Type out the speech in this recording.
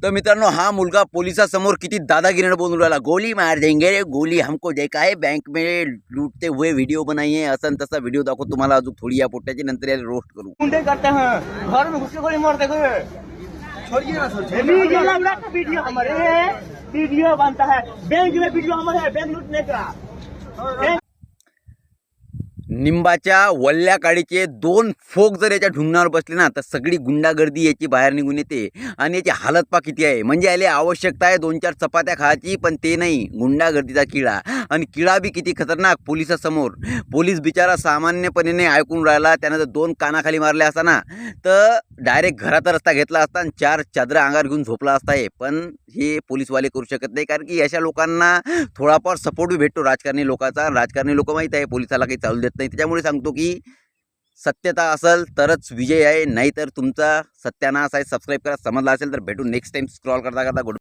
तर मित्रांनो, हा मुलगा पोलिसासमोर किती दादागिरीने बोलून राहिला, गोली मार देंगे रे, गोली हमको देखा है बैंक में लूटते हुए व्हिडिओ बनाइए, असं तसा व्हिडिओ दाखव तुम्हाला अजून थोडी या पोट्याची, नंतर याला रोस्ट करू. गुंडे करते हैं घर में घुस के गोली मारते हैं. छोड़िए ना सर, वीडियो हमारे वीडियो बनता है बैंक में, वीडियो हमारे है बैंक लूटने का. निंबाच्या वल्ल्या काडीचे 2 फोक जर याच्या ढुंगणावर बसले ना, तर सगळी गुंडागर्दी याची बाहेर निघून येते. आणि याची हालत पा किती आहे, म्हणजे याला आवश्यकता आहे 2-4 चपात्या खायची, पण ते नाही, गुंडागर्दीचा किडा. आणि किडा बी किती खतरनाक पोलिसासमोर. पोलीस बिचारा सामान्यपणे नाही ऐकून राहिला, त्यानं जर 2 कानाखाली मारले असता ना, तर डायरेक्ट घराचा रस्ता घेतला असता आणि 4 चादरा अंगावर घेऊन झोपला असता. पण हे पोलीसवाले करू शकत नाही, कारण की अशा लोकांना थोडाफार सपोर्ट बी भेटतो राजकारणी लोकांचा. राजकारणी लोक माहीत आहे पोलिसाला काही चालू देत नाही. त्याच्यामुळे सांगतो की सत्यता असेल तरच विजय आहे, नाहीतर तुमचा सत्यानाश आहे. सबस्क्राईब करा, समजला असेल तर भेटू नेक्स्ट टाइम. स्क्रॉल करता करता गुड.